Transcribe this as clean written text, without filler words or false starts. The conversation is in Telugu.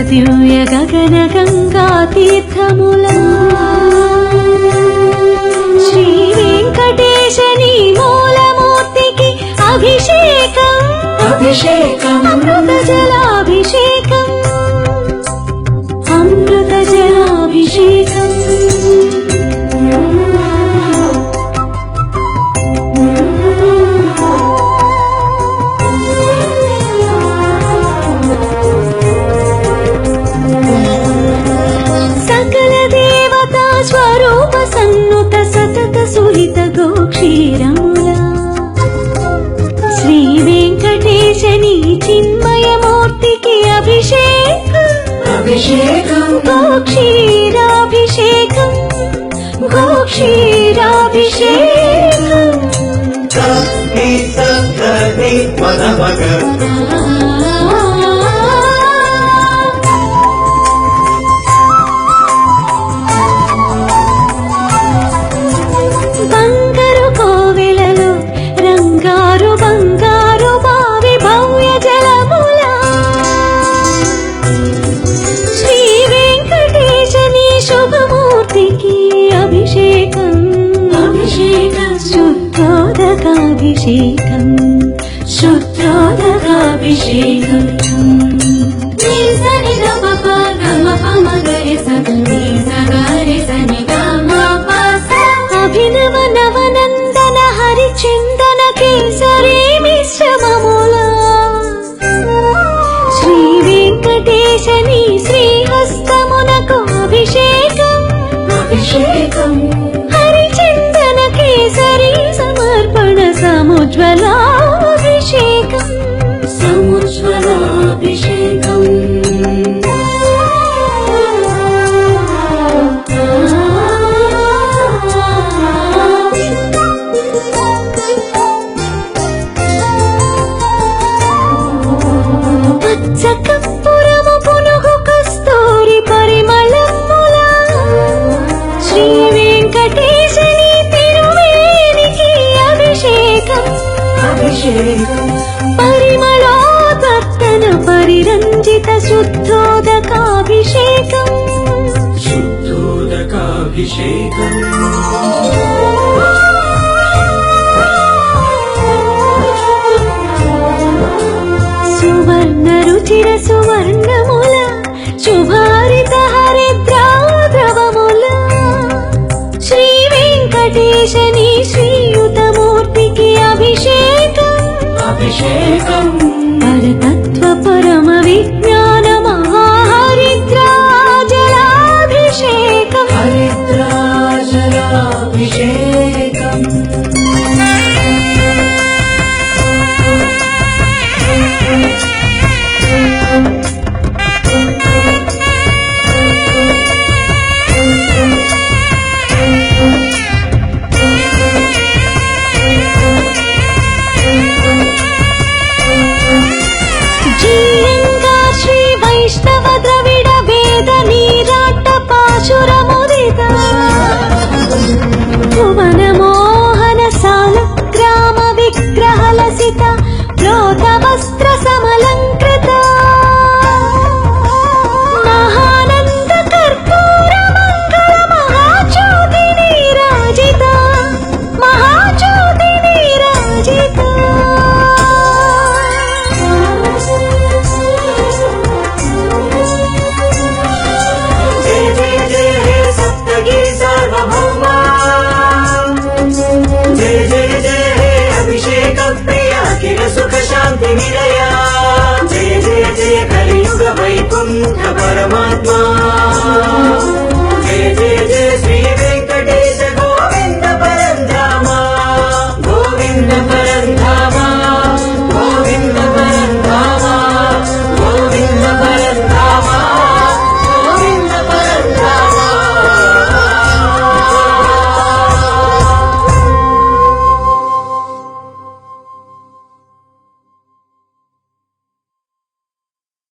దివ్య గగన గంగా తీర్థములా శ్రీ వెంకటేశని మూలమూర్తికి అభిషేకం అభిషేకం అమృత జలాభిషేకం అమృత జలాభిషేకం స్వరూప సన్నుత సతత సుహిత గోక్షీరములా శ్రీ వెంకటేశని చిన్మయమూర్తికి అభిషేకం అభిషేకం గోక్షీరాభిషేకం గోక్షీరాభిషేకం శుద్ధోదకాభిషేకం శుద్ధోదకాభిషేకం అభినవ నవనందన హరిచందన కేసరి మిశ్రమములా శ్రీ వెంకటేశని శ్రీహస్తమునకు అభిషేకం అభిషేకం హరిచందన కేసరి సమర్పణ సముజ్వలాభిషేకం సముజ్వలాభిషేకం పచ్చకర్పూరము పునుగు కస్తూరి పరిమళములా శ్రీ వెంకటేశని తిరువేనికి అభిషేకం అభిషేకం పరిమళోదత్తన పరిరంజిత శుద్ధోదకాభిషేకం శుద్ధోదకాభిషేకం సువర్ణ రుచిర సువర్ణముల శుభారిత హరిద్రాద్రవముల శ్రీ వెంకటేశని శ్రీయుతమూర్తికి అభిషేకం అభిషేకం పరతత్వ పరమ విజ్ఞాన మహాహరిద్రాజలాభిషేకం హరిద్రాజలాభిషేకం జీయంగా శ్రీ వైష్ణవ ద్రవిడ వేద నీరాట పాశురముదిత భువన మోహన సాల గ్రామ విగ్రహలసిత ప్రోత వస్త్ర సమలంకృత మహానంద కర్పూర మంగళ మహాజ్యోతి నీరాజిత మహాజ్యోతి నీరాజిత జయ జయ జయ హే సప్తగిరి సార్వభౌమా జయ జయ జయ హే అభిషేక ప్రియ అఖిల సుఖ శాంతి నిలయ జయ జయ జయ కలియుగ వైకుంఠ పరమా